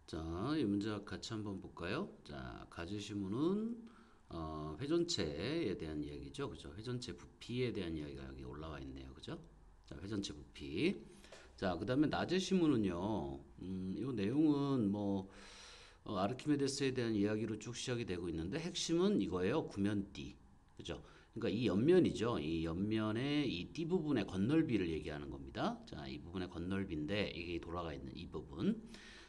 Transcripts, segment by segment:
자, 이 문제 같이 한번 볼까요? 자, 가지시문은 회전체에 대한 이야기죠. 그죠? 회전체 부피에 대한 이야기가 여기 올라와 있네요. 그죠? 자, 회전체 부피. 자, 그다음에 낮으시문은요. 이 내용은 뭐 아르키메데스에 대한 이야기로 쭉 시작이 되고 있는데 핵심은 이거예요. 구면띠. 그죠? 그러니까 이 옆면이죠. 이 옆면의 이 띠 부분의 건널비를 얘기하는 겁니다. 자, 이 부분의 건널비인데 이게 돌아가 있는 이 부분.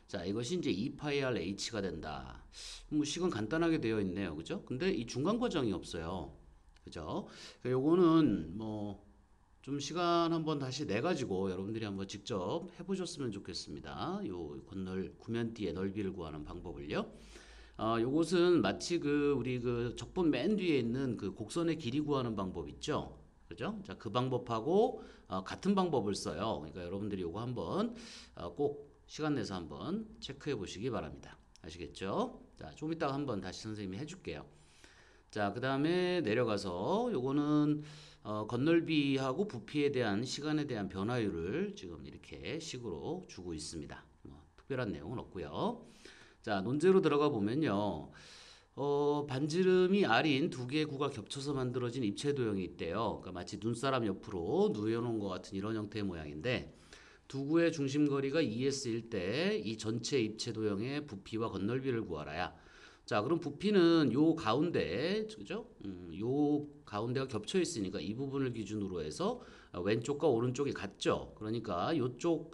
자, 이것이 이제 2파이 R H가 된다. 뭐 식은 간단하게 되어 있네요. 그죠? 근데 이 중간 과정이 없어요. 그죠? 그러니까 요거는 뭐 좀 시간 한번 다시 내 가지고 여러분들이 한번 직접 해보셨으면 좋겠습니다. 요 구면띠의 넓이를 구하는 방법을요. 요것은 마치 우리 적분 맨 뒤에 있는 그 곡선의 길이 구하는 방법 있죠? 그죠? 자, 그 방법하고 같은 방법을 써요. 그러니까 여러분들이 요거 한번 꼭 시간 내서 한번 체크해 보시기 바랍니다. 아시겠죠? 자, 좀 이따가 한번 다시 선생님이 해줄게요. 자, 그 다음에 내려가서 요거는 건널비하고 부피에 대한 시간에 대한 변화율을 지금 이렇게 식으로 주고 있습니다. 뭐 특별한 내용은 없고요. 자, 논제로 들어가 보면요. 반지름이 R인 두 개의 구가 겹쳐서 만들어진 입체 도형이 있대요. 그러니까 마치 눈사람 옆으로 누워놓은 것 같은 이런 형태의 모양인데 두 구의 중심거리가 2s일 때 이 전체 입체 도형의 부피와 건널비를 구하라야. 자, 그럼 부피는 요 가운데, 그죠? 요 가운데가 겹쳐 있으니까 이 부분을 기준으로 해서 왼쪽과 오른쪽이 같죠? 그러니까 요쪽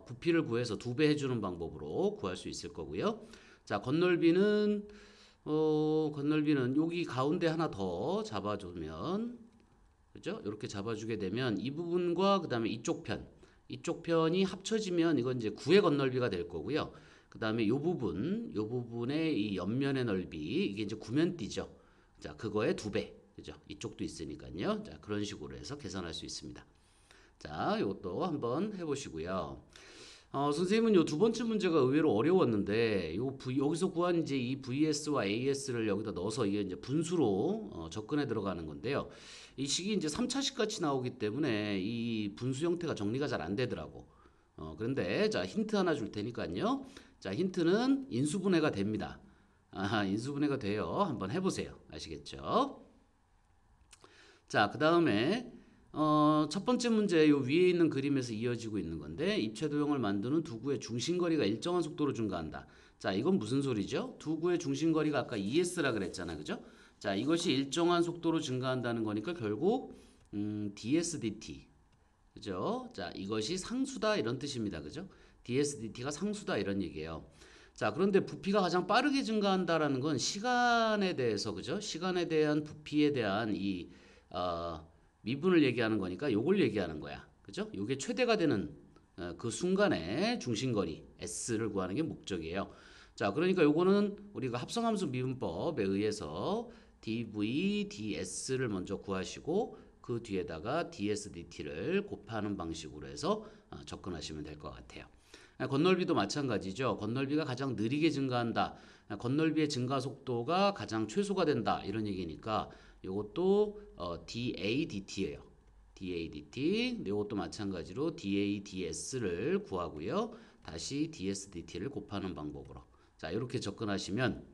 부피를 구해서 두 배 해주는 방법으로 구할 수 있을 거고요. 자, 건널비는 여기 가운데 하나 더 잡아주면, 그죠? 이렇게 잡아주게 되면 이 부분과 그 다음에 이쪽 편이 합쳐지면 이건 이제 9의 건널비가 될 거고요. 그 다음에 요 부분의 이 옆면의 넓이, 이게 이제 구면띠죠. 자, 그거의 두 배. 그죠? 이쪽도 있으니까요. 자, 그런 식으로 해서 계산할 수 있습니다. 자, 이것도 한번 해보시고요. 선생님은 요 두 번째 문제가 의외로 어려웠는데, 여기서 구한 이제 이 VS와 AS를 여기다 넣어서 이게 이제 분수로 접근해 들어가는 건데요. 이 식이 이제 3차식 같이 나오기 때문에 이 분수 형태가 정리가 잘 안 되더라고. 그런데 자, 힌트 하나 줄 테니까요. 자, 힌트는 인수분해가 됩니다. 인수분해가 돼요. 한번 해보세요. 아시겠죠? 자, 그 다음에 첫 번째 문제 요 위에 있는 그림에서 이어지고 있는 건데 입체 도형을 만드는 두 구의 중심거리가 일정한 속도로 증가한다. 자, 이건 무슨 소리죠? 두 구의 중심거리가 아까 ES라 그랬잖아. 그죠? 자, 이것이 일정한 속도로 증가한다는 거니까 결국 ds dt. 그죠? 자, 이것이 상수다 이런 뜻입니다. 그죠? ds dt가 상수다 이런 얘기예요. 자, 그런데 부피가 가장 빠르게 증가한다라는 건 시간에 대해서, 그죠? 시간에 대한 부피에 대한 어, 미분을 얘기하는 거니까 요걸 얘기하는 거야. 그죠? 요게 최대가 되는 그 순간의 중심거리 s를 구하는 게 목적이에요. 자, 그러니까 요거는 우리가 합성함수 미분법에 의해서 dv ds를 먼저 구하시고 그 뒤에다가 ds dt를 곱하는 방식으로 해서 접근하시면 될 것 같아요. 건널비도 마찬가지죠. 건널비가 가장 느리게 증가한다. 건널비의 증가 속도가 가장 최소가 된다. 이런 얘기니까 이것도 DA/DT예요. DA/DT. 이것도 마찬가지로 DA/DS를 구하고요. 다시 DS/DT를 곱하는 방법으로. 자, 이렇게 접근하시면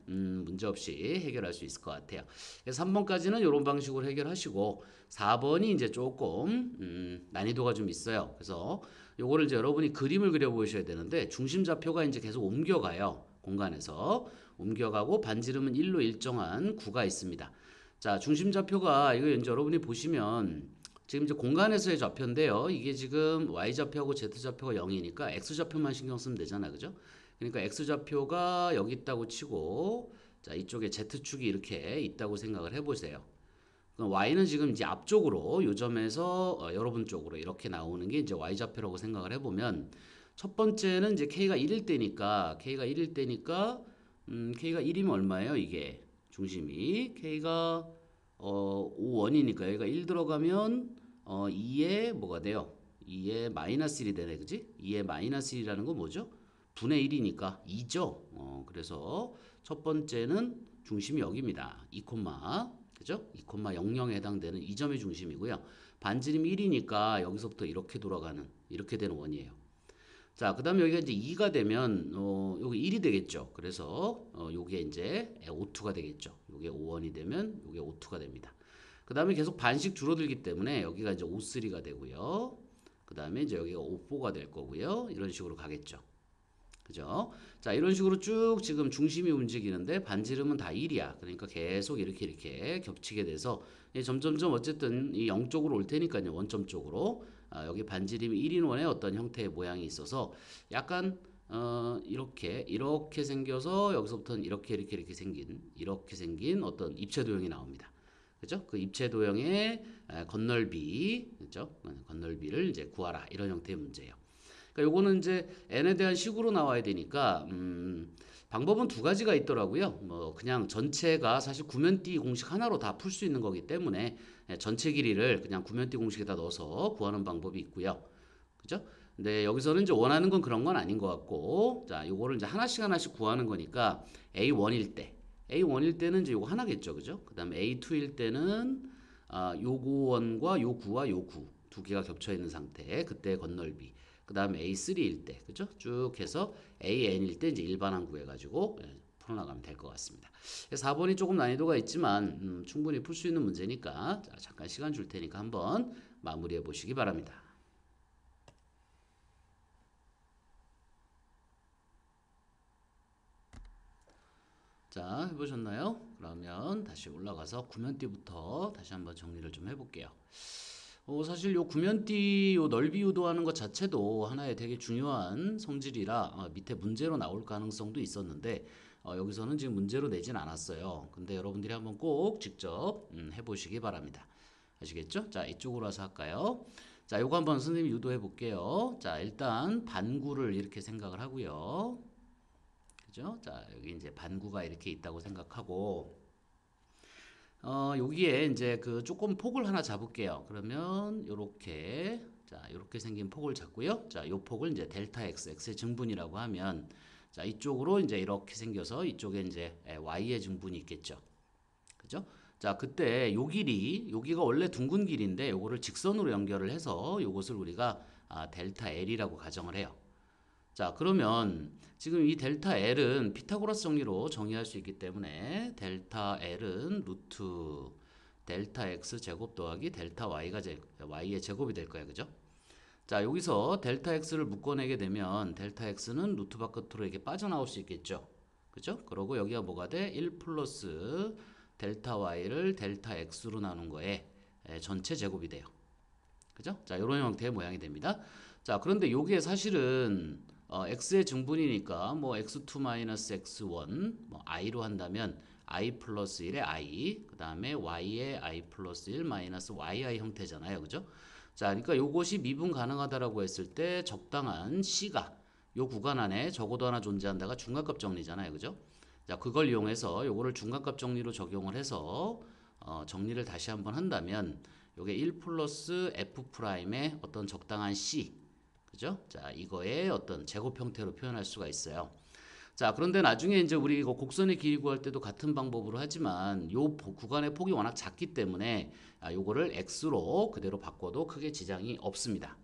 문제없이 해결할 수 있을 것 같아요. 그래서 3번까지는 이런 방식으로 해결하시고 4번이 이제 조금 난이도가 좀 있어요. 그래서 요거를 이제 여러분이 그림을 그려 보셔야 되는데 중심 좌표가 이제 계속 옮겨가요. 공간에서 옮겨가고 반지름은 1로 일정한 구가 있습니다. 자, 중심 좌표가 이거 이제 여러분이 보시면 지금 이제 공간에서의 좌표인데요. 이게 지금 y 좌표하고 z 좌표가 0이니까 x 좌표만 신경 쓰면 되잖아. 그죠? 그러니까 x 좌표가 여기 있다고 치고 자, 이쪽에 z축이 이렇게 있다고 생각을 해 보세요. y는 지금 이제 앞쪽으로 요 점에서 여러분 쪽으로 이렇게 나오는 게 이제 y 좌표라고 생각을 해보면 첫 번째는 이제 k가 1일 때니까 k가 1이면 얼마예요? 이게 중심이 k가 5원이니까 여기가 1 들어가면 2에 뭐가 돼요? 2에 마이너스 1이 되네, 그지? 2에 마이너스 1이라는 건 뭐죠? 분의 1이니까 2죠. 그래서 첫 번째는 중심이 여기입니다. 2, 그죠? 2,00에 해당되는 이 점이 중심이고요. 반지름이 1이니까 여기서부터 이렇게 돌아가는 이렇게 되는 원이에요. 자, 그 다음에 여기가 이제 2가 되면, 여기 1이 되겠죠. 그래서, 요게 이제 O2가 되겠죠. 요게 O1이 되면 요게 O2가 됩니다. 그 다음에 계속 반씩 줄어들기 때문에 여기가 이제 O3가 되고요. 그 다음에 이제 여기가 O4가 될 거고요. 이런 식으로 가겠죠. 그죠? 자, 이런 식으로 쭉 지금 중심이 움직이는데 반지름은 다 1이야. 그러니까 계속 이렇게 겹치게 돼서 점점점 어쨌든 이 0쪽으로 올 테니까요. 원점 쪽으로. 여기 반지름이 1인 원의 어떤 형태의 모양이 있어서 약간 이렇게 생겨서 여기서부터는 이렇게 생긴 어떤 입체 도형이 나옵니다. 그죠? 그 입체 도형의 건널비, 그죠? 건널비를 이제 구하라. 이런 형태의 문제예요. 그러니까 요거는 이제 n에 대한 식으로 나와야 되니까 방법은 두 가지가 있더라고요. 뭐 그냥 전체가 사실 구면띠 공식 하나로 다 풀 수 있는 거기 때문에 전체 길이를 그냥 구면띠 공식에다 넣어서 구하는 방법이 있고요. 그죠? 근데 여기서는 이제 원하는 건 그런 건 아닌 것 같고, 자, 요거를 이제 하나씩 구하는 거니까 A1일 때는 이제 요거 하나겠죠, 그죠? 그다음에 A2일 때는 요거1과 요 9와 요 9 두 개가 겹쳐 있는 상태, 그때 건널비. 그 다음에 A3일 때, 그죠? 쭉 해서 AN일 때 이제 일반항 구해가지고 풀어나가면 될 것 같습니다. 4번이 조금 난이도가 있지만 충분히 풀 수 있는 문제니까 자, 잠깐 시간 줄 테니까 한번 마무리해 보시기 바랍니다. 자, 해보셨나요? 그러면 다시 올라가서 구면띠부터 다시 한번 정리를 좀 해볼게요. 사실 요 구면띠 요 넓이 유도하는 것 자체도 하나의 되게 중요한 성질이라 밑에 문제로 나올 가능성도 있었는데 여기서는 지금 문제로 내진 않았어요. 근데 여러분들이 한번 꼭 직접 해보시기 바랍니다. 아시겠죠? 자, 이쪽으로 와서 할까요? 자, 요거 한번 선생님이 유도해 볼게요. 자, 일단 반구를 이렇게 생각을 하고요. 그죠? 자, 여기 이제 반구가 이렇게 있다고 생각하고 여기에 이제 그 조금 폭을 하나 잡을게요. 그러면 요렇게 자, 요렇게 생긴 폭을 잡고요. 자, 요 폭을 이제 델타 x, x의 증분이라고 하면 자, 이쪽으로 이제 이렇게 생겨서 이쪽에 이제 y의 증분이 있겠죠. 그죠? 자, 그때 요 길이 여기가 원래 둥근 길인데 요거를 직선으로 연결을 해서 요것을 우리가 델타 L이라고 가정을 해요. 자, 그러면 지금 이 델타 L은 피타고라스 정리로 정의할 수 있기 때문에 델타 L은 루트 델타 X 제곱 더하기 델타 Y의 제곱이 될 거예요. 그죠? 자, 여기서 델타 X를 묶어내게 되면 델타 X는 루트 바깥으로 이렇게 빠져나올 수 있겠죠. 그죠? 그러고 여기가 뭐가 돼? 1 플러스 델타 Y를 델타 X로 나눈 거에 전체 제곱이 돼요. 그죠? 자, 이런 형태의 모양이 됩니다. 자, 그런데 요게 사실은 x의 증분이니까 뭐 x2 마이너스 x1 뭐 i로 한다면 i 플러스 1의 i 그 다음에 y의 i 플러스 1 마이너스 yi 형태잖아요. 그죠? 자, 그러니까 요것이 미분 가능하다라고 했을 때 적당한 c가 요 구간 안에 적어도 하나 존재한다가 중간값 정리잖아요. 그죠? 자, 그걸 이용해서 요거를 중간값 정리로 적용을 해서 정리를 다시 한번 한다면 요게 1 플러스 f 프라임의 어떤 적당한 c 그죠? 자, 이거의 어떤 제곱 형태로 표현할 수가 있어요. 자, 그런데 나중에 이제 우리 이거 곡선의 길이 구할 때도 같은 방법으로 하지만 요 구간의 폭이 워낙 작기 때문에 요거를 x로 그대로 바꿔도 크게 지장이 없습니다.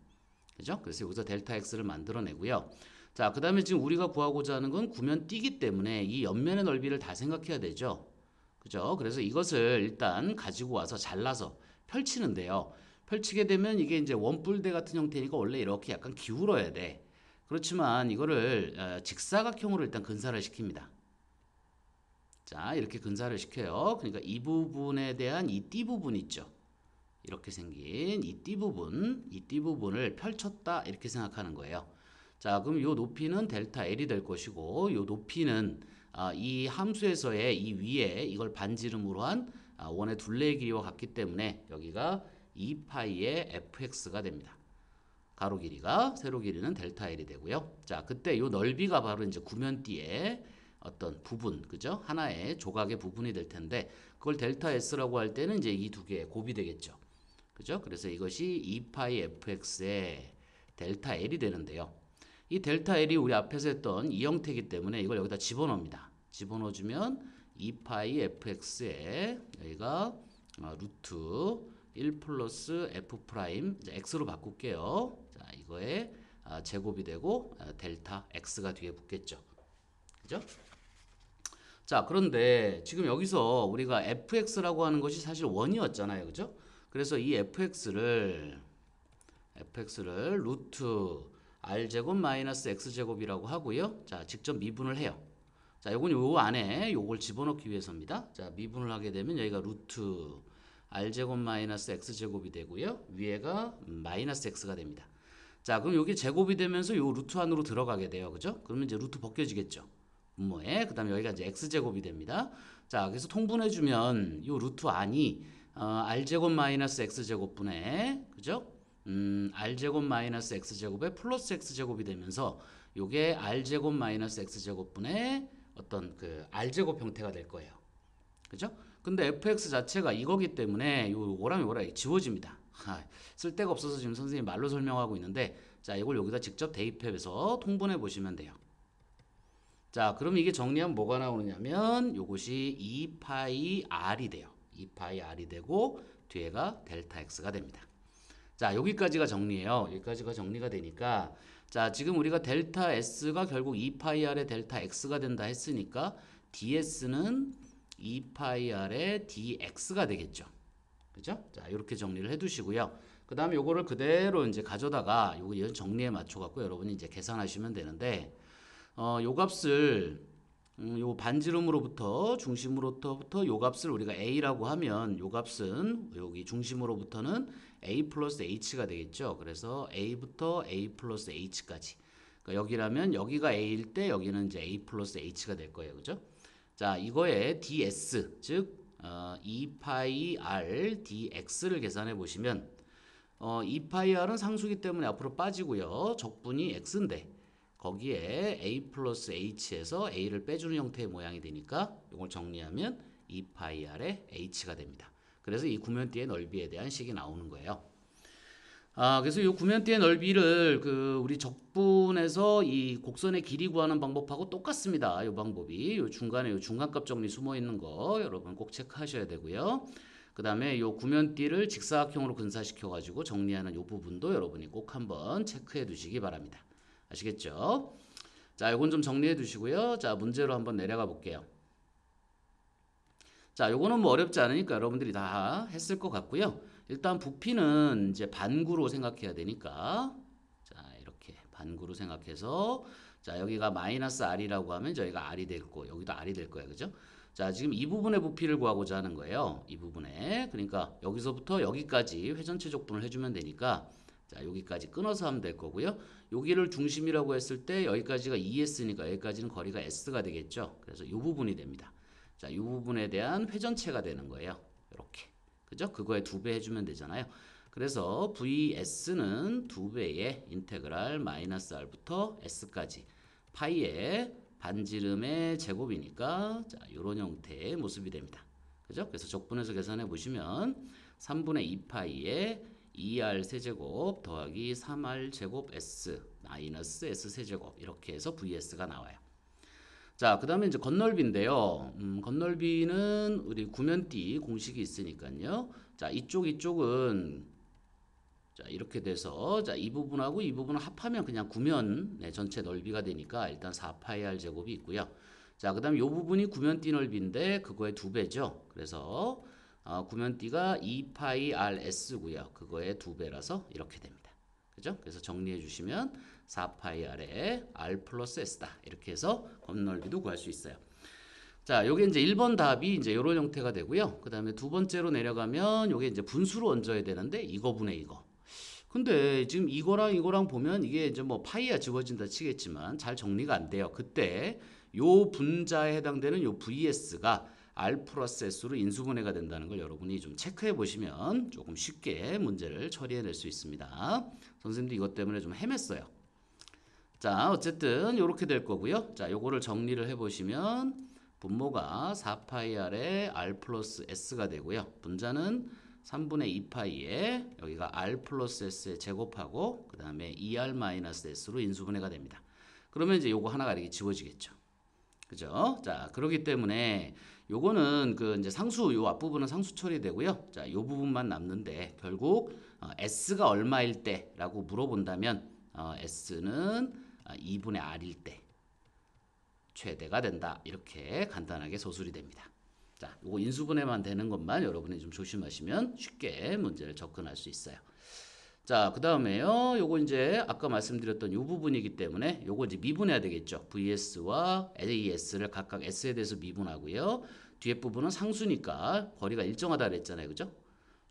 그죠? 그래서 여기서 델타 x를 만들어내고요. 자, 그 다음에 지금 우리가 구하고자 하는 건 구면띠기 때문에 이 옆면의 넓이를 다 생각해야 되죠. 그죠? 그래서 이것을 일단 가지고 와서 잘라서 펼치는데요. 펼치게 되면 이게 이제 원뿔대 같은 형태니까 원래 이렇게 약간 기울어야 돼. 그렇지만 이거를 직사각형으로 일단 근사를 시킵니다. 자, 이렇게 근사를 시켜요. 그러니까 이 부분에 대한 이 띠 부분 있죠. 이렇게 생긴 이 띠 부분을 펼쳤다 이렇게 생각하는 거예요. 자, 그럼 요 높이는 델타 L이 될 것이고 요 높이는 이 함수에서의 이 위에 이걸 반지름으로 한 원의 둘레의 길이와 같기 때문에 여기가 2파이의 fx가 됩니다. 가로 길이가 세로 길이는 델타 L이 되고요. 자, 그때 요 넓이가 바로 이제 구면띠의 어떤 부분, 그죠? 하나의 조각의 부분이 될 텐데 그걸 델타 S라고 할 때는 이제 이 두 개의 곱이 되겠죠. 그죠? 그래서 이것이 2파이 fx의 델타 L이 되는데요. 이 델타 L이 우리 앞에서 했던 이 형태이기 때문에 이걸 여기다 집어넣습니다. 집어넣어주면 2파이 fx에 여기가 루트 1 플러스 f 프라임 x로 바꿀게요. 자, 이거에 제곱이 되고 델타 x가 뒤에 붙겠죠. 그죠? 자, 그런데 지금 여기서 우리가 fx라고 하는 것이 사실 원이었잖아요. 그죠? 그래서 이 fx를 루트 r제곱 마이너스 x제곱이라고 하고요. 자, 직접 미분을 해요. 자, 요건 요 안에 요걸 집어넣기 위해서입니다. 자, 미분을 하게 되면 여기가 루트 r제곱 마이너스 x제곱이 되고요. 위에가 마이너스 x가 됩니다. 자, 그럼 여기 제곱이 되면서 요 루트 안으로 들어가게 돼요. 그죠? 그러면 이제 루트 벗겨지겠죠. 분모에. 그다음에 여기가 이제 x제곱이 됩니다. 자, 그래서 통분해 주면 요 루트 안이 r제곱 마이너스 x제곱분의 그죠? r제곱 마이너스 x제곱에 플러스 x제곱이 되면서 요게 r제곱 마이너스 x제곱분의 어떤 그 r제곱 형태가 될 거예요. 그죠? 근데 fx 자체가 이거기 때문에 요거랑 지워집니다. 쓸데가 없어서 지금 선생님이 말로 설명하고 있는데, 자, 이걸 여기다 직접 대입해서 통분해 보시면 돼요. 자, 그럼 이게 정리하면 뭐가 나오느냐면 요것이 2파이 r이 돼요. 2파이 r이 되고 뒤에가 델타 x가 됩니다. 자, 여기까지가 정리예요. 여기까지가 정리가 되니까, 자, 지금 우리가 델타 s가 결국 2파이 r의 델타 x가 된다 했으니까 ds는 2파이 r의 dx가 되겠죠. 그죠? 자, 이렇게 정리를 해 두시고요. 그 다음에 요거를 그대로 이제 가져다가 요거 정리에 맞춰 갖고 여러분이 이제 계산하시면 되는데, 요 값을 요 반지름으로부터 중심으로부터 요 값을 우리가 a라고 하면 요 값은 여기 중심으로부터는 a 플러스 h가 되겠죠. 그래서 a부터 a 플러스 h까지. 그러니까 여기라면 여기가 a일 때 여기는 이제 a 플러스 h가 될 거예요. 그죠? 자, 이거에 ds 즉 2파이 r dx를 계산해 보시면 2파이 r은 상수기 때문에 앞으로 빠지고요. 적분이 x인데 거기에 a 플러스 h에서 a를 빼주는 형태의 모양이 되니까 이걸 정리하면 2파이 r의 h가 됩니다. 그래서 이 구면대의 넓이에 대한 식이 나오는 거예요. 그래서 이 구면대의 넓이를 우리 적분에서 이 곡선의 길이 구하는 방법하고 똑같습니다. 이 방법이 요 중간에 요 중간값 정리 숨어 있는 거 여러분 꼭 체크하셔야 되고요. 그 다음에 요 구면띠를 직사각형으로 근사시켜 가지고 정리하는 요 부분도 여러분이 꼭 한번 체크해 두시기 바랍니다. 아시겠죠? 자, 요건 좀 정리해 두시고요. 자, 문제로 한번 내려가 볼게요. 자, 요거는 뭐 어렵지 않으니까 여러분들이 다 했을 것 같고요. 일단 부피는 이제 반구로 생각해야 되니까, 자, 이렇게 반구로 생각해서, 자, 여기가 마이너스 r이라고 하면 저희가 r이 될 거, 여기도 r이 될 거예요. 그죠? 자, 지금 이 부분의 부피를 구하고자 하는 거예요. 이 부분에. 그러니까 여기서부터 여기까지 회전체 적분을 해주면 되니까, 자, 여기까지 끊어서 하면 될 거고요. 여기를 중심이라고 했을 때 여기까지가 2s니까 여기까지는 거리가 s가 되겠죠. 그래서 이 부분이 됩니다. 자, 이 부분에 대한 회전체가 되는 거예요. 이렇게. 그죠? 그거에 2배 해주면 되잖아요. 그래서 vs는 2배의 인테그랄 마이너스 r부터 s까지 파이의 반지름의 제곱이니까 자, 이런 형태의 모습이 됩니다. 그죠? 그래서 적분해서 계산해 보시면 3분의 2파이의 2r 세제곱 더하기 3r 제곱 s 마이너스 s 세제곱 이렇게 해서 vs가 나와요. 자, 그 다음에 이제 건널비인데요. 건널비는 우리 구면띠 공식이 있으니까요. 자, 이쪽은 자, 이렇게 돼서 자, 이 부분하고 이 부분을 합하면 그냥 구면 전체 넓이가 되니까 일단 4파이 r 제곱이 있고요. 자, 그 다음에 이 부분이 구면띠 넓이인데 그거의 2배죠. 그래서 구면띠가 2파이 rs고요. 그거의 2배라서 이렇게 됩니다. 그죠? 그래서 정리해 주시면 4파이 r에 r 플러스 s다. 이렇게 해서 건널비도 구할 수 있어요. 자, 요게 이제 1번 답이 이제 이런 형태가 되고요. 그 다음에 두 번째로 내려가면 요게 이제 분수로 얹어야 되는데 이거분의 이거. 근데 지금 이거랑 보면 이게 이제 뭐 파이야 지워진다 치겠지만 잘 정리가 안 돼요. 그때 요 분자에 해당되는 요 vs가 r 플러스 s로 인수분해가 된다는 걸 여러분이 좀 체크해 보시면 조금 쉽게 문제를 처리해낼 수 있습니다. 선생님도 이것 때문에 좀 헤맸어요. 자, 어쨌든 이렇게 될 거고요. 자, 요거를 정리를 해보시면 분모가 4파이 r에 r 플러스 s가 되고요. 분자는 3분의 2파이에 여기가 r 플러스 s에 제곱하고 그 다음에 2r 마이너스 s로 인수분해가 됩니다. 그러면 이제 요거 하나가 이렇게 지워지겠죠. 그죠? 자, 그렇기 때문에 요거는 이제 상수, 요 앞부분은 상수 처리되고요. 자, 요 부분만 남는데 결국 s가 얼마일 때라고 물어본다면 S는 2분의 R일 때 최대가 된다. 이렇게 간단하게 소술이 됩니다. 자, 요거 인수분해만 되는 것만 여러분이 좀 조심하시면 쉽게 문제를 접근할 수 있어요. 자, 그 다음에요. 요거 이제 아까 말씀드렸던 요 부분이기 때문에 요거 이제 미분해야 되겠죠. VS와 AS를 각각 S에 대해서 미분하고요. 뒤에 부분은 상수니까 거리가 일정하다 그랬잖아요. 그죠?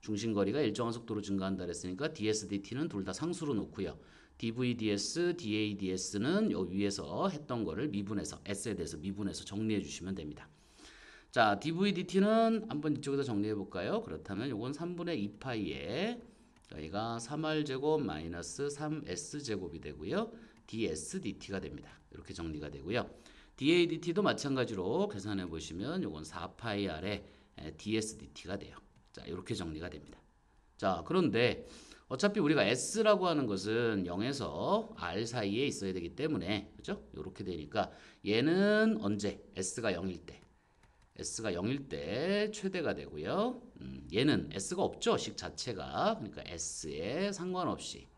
중심거리가 일정한 속도로 증가한다 그랬으니까 ds, dt는 둘 다 상수로 놓고요. dv, ds, da, ds는 요 위에서 했던 거를 미분해서 S에 대해서 미분해서 정리해 주시면 됩니다. 자, dv, dt는 한번 이쪽에서 정리해 볼까요? 그렇다면 요건 3분의 2파이에 저희가 3r제곱 마이너스 3s제곱이 되고요. ds, dt가 됩니다. 이렇게 정리가 되고요. da, dt도 마찬가지로 계산해 보시면 요건 4파이 r에 ds, dt가 돼요. 자, 이렇게 정리가 됩니다. 자, 그런데 어차피 우리가 s라고 하는 것은 0에서 r 사이에 있어야 되기 때문에 그죠? 이렇게 되니까 얘는 언제 s가 0일 때 최대가 되고요. 얘는 s가 없죠. 식 자체가. 그러니까 s에 상관없이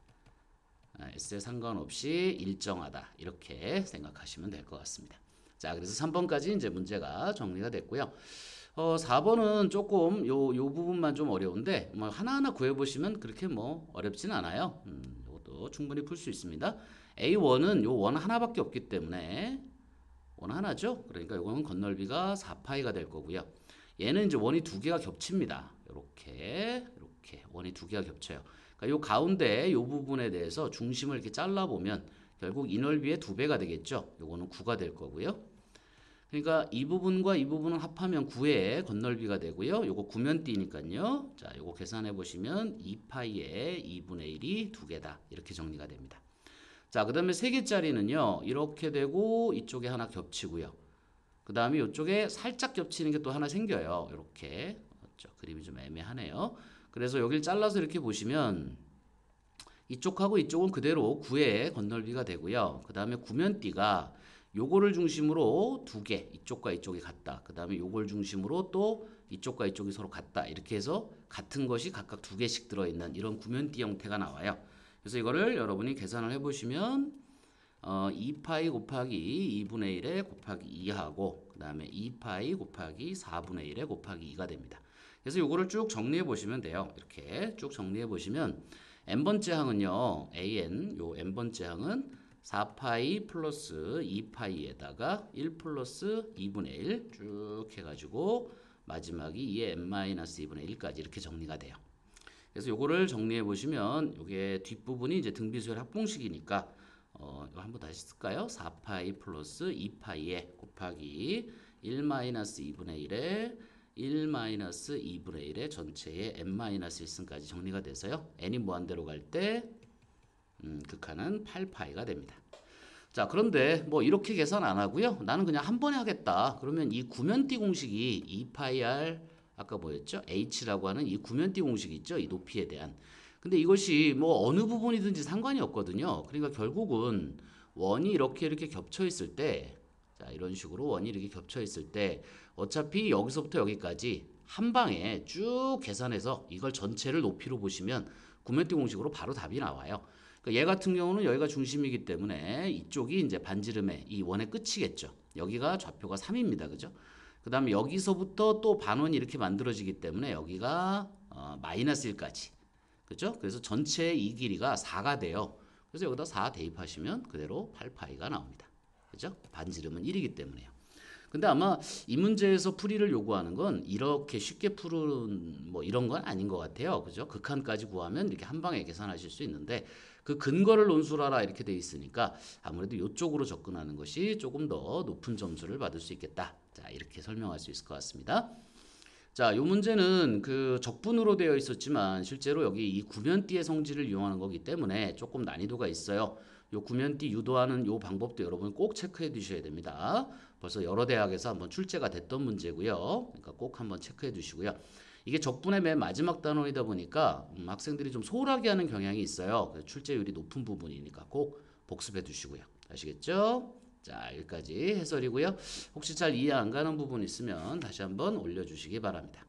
일정하다. 이렇게 생각하시면 될 것 같습니다. 자, 그래서 3번까지 이제 문제가 정리가 됐고요. 4번은 조금 요 부분만 좀 어려운데 뭐 하나하나 구해보시면 그렇게 뭐 어렵진 않아요. 이것도 충분히 풀 수 있습니다. A1은 요 원 하나밖에 없기 때문에 원 하나죠. 그러니까 이거는 건널비가 4파이가 될 거고요. 얘는 이제 원이 두 개가 겹칩니다. 이렇게 원이 두 개가 겹쳐요. 그러니까 요 가운데 요 부분에 대해서 중심을 이렇게 잘라 보면 결국 이 넓이의 2배가 되겠죠. 요거는 9가 될 거고요. 그러니까 이 부분과 이 부분을 합하면 9의 건널비가 되고요. 요거 구면띠니까요. 자, 요거 계산해 보시면 2파이의 2분의 1이 2개다. 이렇게 정리가 됩니다. 자, 그 다음에 3개짜리는요. 이렇게 되고 이쪽에 하나 겹치고요. 그 다음에 이쪽에 살짝 겹치는 게 또 하나 생겨요. 이렇게. 그림이 좀 애매하네요. 그래서 여기를 잘라서 이렇게 보시면 이쪽하고 이쪽은 그대로 9의 건널비가 되고요. 그 다음에 구면띠가 요거를 중심으로 두 개, 이쪽과 이쪽이 같다. 그 다음에 요걸 중심으로 또 이쪽과 이쪽이 서로 같다. 이렇게 해서 같은 것이 각각 두 개씩 들어있는 이런 구면띠 형태가 나와요. 그래서 이거를 여러분이 계산을 해보시면 2파이 곱하기 2분의 1에 곱하기 2하고 그 다음에 2파이 곱하기 4분의 1에 곱하기 2가 됩니다. 그래서 요거를 쭉 정리해 보시면 돼요. 이렇게 쭉 정리해 보시면 n번째 항은요. 요 n번째 항은 4파이 플러스 2파이에다가 1 플러스 2분의 1 쭉 해가지고 마지막이 2의 n-2분의 1까지 이렇게 정리가 돼요. 그래서 요거를 정리해 보시면 요게 뒷부분이 이제 등비수열 합공식이니까 이거 한번 다시 쓸까요? 4파이 플러스 2파이에 곱하기 1-2분의 1에 1-2분의 1의 전체의 n-1승까지 정리가 돼서요. n이 무한대로 갈 때 극한은 8파이가 됩니다. 자, 그런데 뭐 이렇게 계산 안 하고요. 나는 그냥 한 번에 하겠다. 그러면 이 구면띠 공식이 2파이r 아까 뭐였죠? h라고 하는 이 구면띠 공식이 있죠. 이 높이에 대한. 근데 이것이 뭐 어느 부분이든지 상관이 없거든요. 그러니까 결국은 원이 이렇게 겹쳐 있을 때 자, 이런 식으로 원이 이렇게 겹쳐 있을 때 어차피 여기서부터 여기까지 한 방에 쭉 계산해서 이걸 전체를 높이로 보시면 구면띠 공식으로 바로 답이 나와요. 그러니까 얘 같은 경우는 여기가 중심이기 때문에 이쪽이 이제 반지름의 이 원의 끝이겠죠. 여기가 좌표가 3입니다. 그죠? 그 다음에 여기서부터 또 반원이 이렇게 만들어지기 때문에 여기가 마이너스 1까지. 그죠? 그래서 전체의 이 길이가 4가 돼요. 그래서 여기다 4 대입하시면 그대로 8파이가 나옵니다. 그죠? 반지름은 1이기 때문에요. 근데 아마 이 문제에서 풀이를 요구하는 건 이렇게 쉽게 푸는 뭐 이런 건 아닌 것 같아요. 그죠? 극한까지 구하면 이렇게 한 방에 계산하실 수 있는데 그 근거를 논술하라 이렇게 돼 있으니까 아무래도 이쪽으로 접근하는 것이 조금 더 높은 점수를 받을 수 있겠다. 자, 이렇게 설명할 수 있을 것 같습니다. 자, 이 문제는 그 적분으로 되어 있었지만 실제로 여기 이 구면띠의 성질을 이용하는 거기 때문에 조금 난이도가 있어요. 요 구면띠 유도하는 요 방법도 여러분 꼭 체크해 두셔야 됩니다. 벌써 여러 대학에서 한번 출제가 됐던 문제고요. 그러니까 꼭 한번 체크해 두시고요. 이게 적분의 맨 마지막 단원이다 보니까 학생들이 좀 소홀하게 하는 경향이 있어요. 출제율이 높은 부분이니까 꼭 복습해 두시고요. 아시겠죠? 자, 여기까지 해설이고요. 혹시 잘 이해 안 가는 부분 있으면 다시 한번 올려주시기 바랍니다.